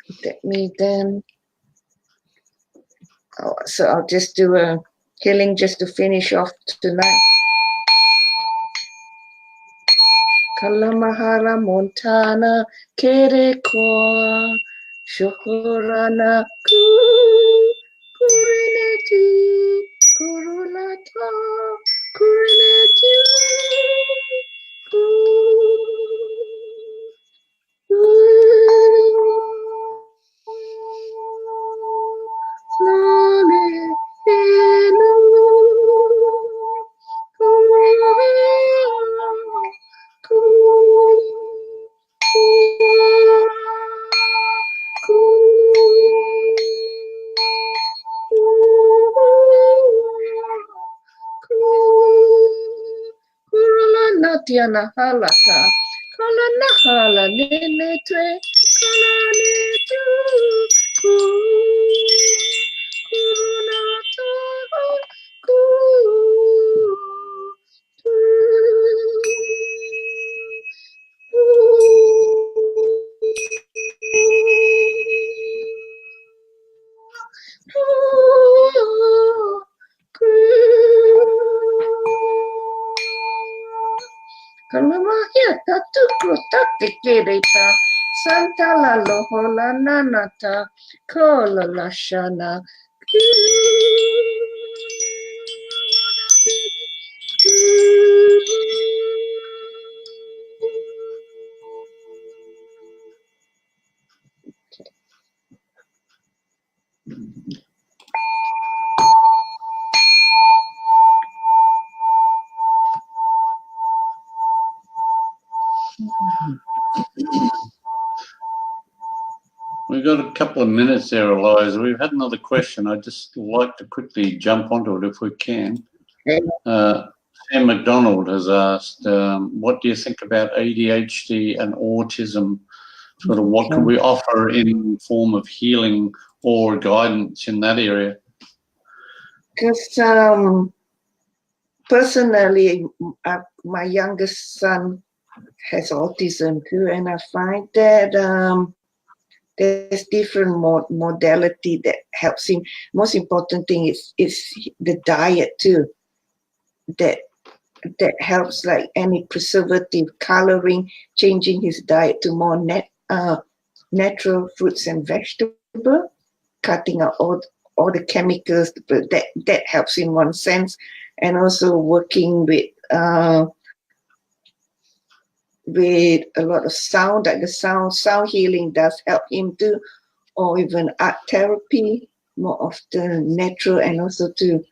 contact me then. Oh, so I'll just do a healing just to finish off tonight. Kalamahara Montana Kerekoa Shokorana Kurineti Kurulata Kurineti Tiana halata, kala nahala nene tue, kala ne tu, kurunata, Kalamahia tatu protati kereta, Santa la lohola nanata, kola la shana. We've got a couple of minutes there, Eliza. We've had another question. I'd just like to quickly jump onto it if we can. Sam McDonald has asked, what do you think about ADHD and autism? Sort of what can we offer in form of healing or guidance in that area? Because personally, my youngest son has autism too, and I find that there's different modality that helps him. Most important thing is the diet too. That helps, like any preservative, coloring, changing his diet to more natural fruits and vegetables, cutting out all the chemicals. That helps in one sense, and also working with with a lot of sound, like the sound healing does help him too, or even art therapy, more of the natural, and also to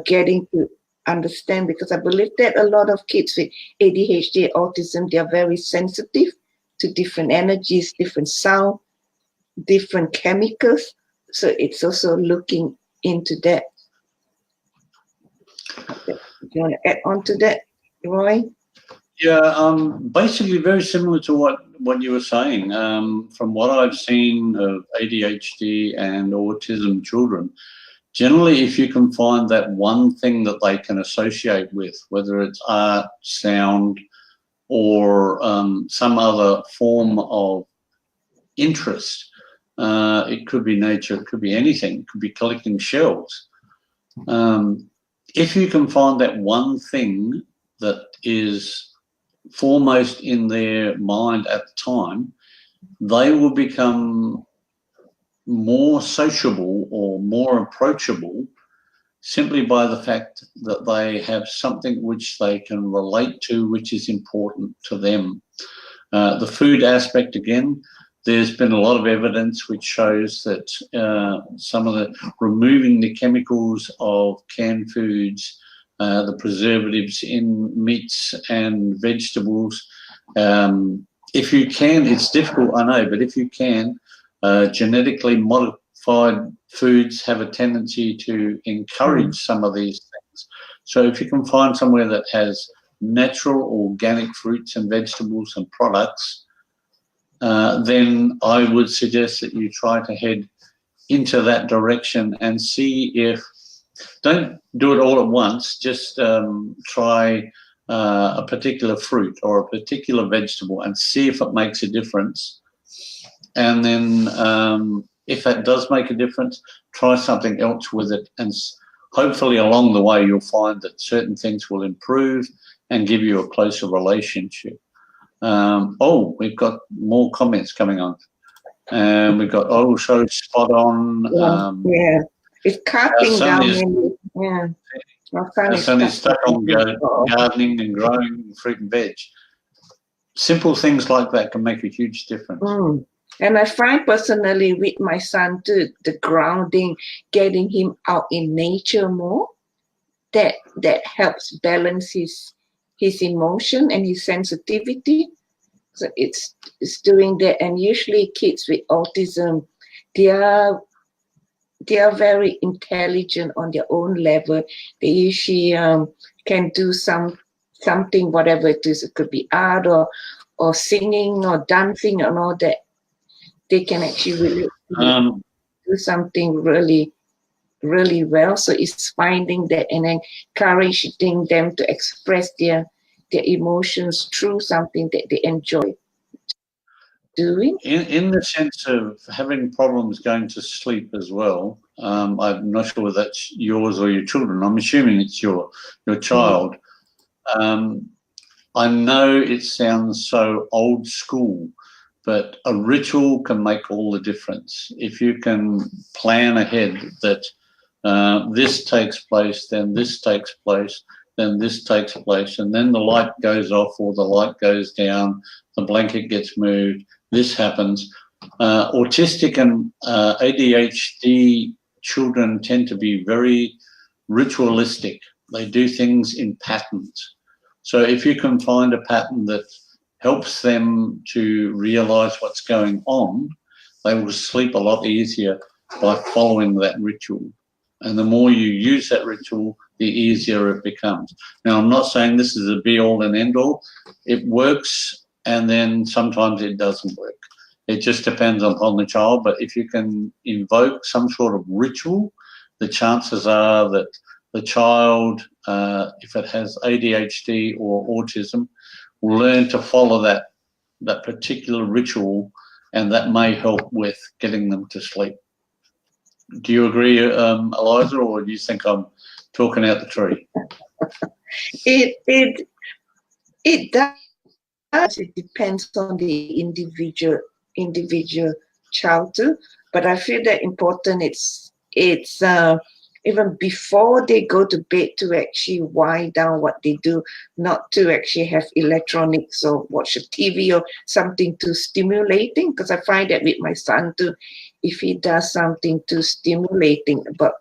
getting to understand, because I believe that a lot of kids with ADHD, autism, they are very sensitive to different energies, different sound, different chemicals. So it's also looking into that. Do you want to add on to that, Roy? Yeah, basically very similar to what you were saying. From what I've seen of ADHD and autism children, generally, if you can find that one thing that they can associate with, whether it's art, sound, or some other form of interest, it could be nature, it could be anything, it could be collecting shells. If you can find that one thing that is foremost in their mind at the time, they will become more sociable or more approachable simply by the fact that they have something which they can relate to, which is important to them. The food aspect, again, there's been a lot of evidence which shows that some of the removing the chemicals of canned foods, the preservatives in meats and vegetables, if you can, it's difficult, I know, but if you can, genetically modified foods have a tendency to encourage some of these things. So if you can find somewhere that has natural organic fruits and vegetables and products, then I would suggest that you try to head into that direction and see if, don't do it all at once, just try a particular fruit or a particular vegetable and see if it makes a difference. And then if that does make a difference, try something else with it, and hopefully along the way you'll find that certain things will improve and give you a closer relationship. Oh, we've got more comments coming on. We've got, oh, so spot on. Yeah, it's cutting down. Our son is stuck on gardening and growing fruit and veg. Simple things like that can make a huge difference. And I find personally with my son too, the grounding, getting him out in nature more, that helps balance his emotion and his sensitivity. So it's doing that. And usually kids with autism, they are very intelligent on their own level. They usually can do something, whatever it is. It could be art or singing or dancing and all that. They can actually really do something really, really well. So it's finding that and encouraging them to express their emotions through something that they enjoy doing. In the sense of having problems going to sleep as well, I'm not sure whether that's yours or your children. I'm assuming it's your child. I know it sounds so old school, but a ritual can make all the difference. If you can plan ahead that this takes place, then this takes place, then this takes place, and then the light goes off or the light goes down, the blanket gets moved, this happens. Autistic and ADHD children tend to be very ritualistic. They do things in patterns. So if you can find a pattern that helps them to realize what's going on, they will sleep a lot easier by following that ritual. And the more you use that ritual, the easier it becomes. Now, I'm not saying this is a be-all and end-all. It works, and then sometimes it doesn't work. It just depends upon the child. But if you can invoke some sort of ritual, the chances are that the child, if it has ADHD or autism, will learn to follow that particular ritual, and that may help with getting them to sleep. Do you agree, Eliza, or do you think I'm talking out the tree? It does. It depends on the individual child too. But I feel that important. It's even before they go to bed, to actually wind down what they do, not to actually have electronics or watch a TV or something too stimulating. Because I find that with my son too, if he does something too stimulating, about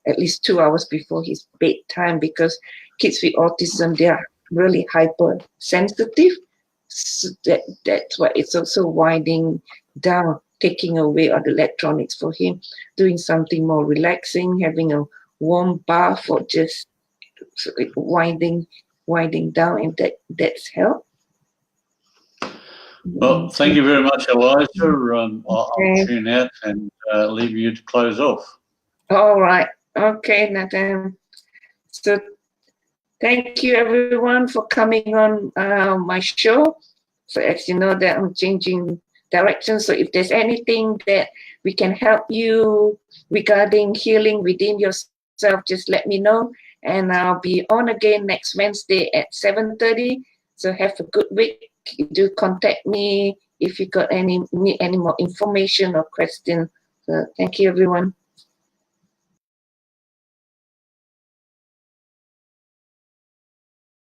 at least 2 hours before his bedtime, because kids with autism, they are really hypersensitive. So that's why it's also winding down, taking away all the electronics for him, doing something more relaxing, having a warm bath, or just winding down, and that's help. Well, thank you very much, Eliza. I'll Okay. tune out and leave you to close off. All right. Okay, Nathan. So thank you everyone for coming on my show. So as you know that I'm changing direction. So if there's anything that we can help you regarding healing within yourself, just let me know. And I'll be on again next Wednesday at 7:30. So have a good week. Do contact me if you got any more information or question. So thank you everyone.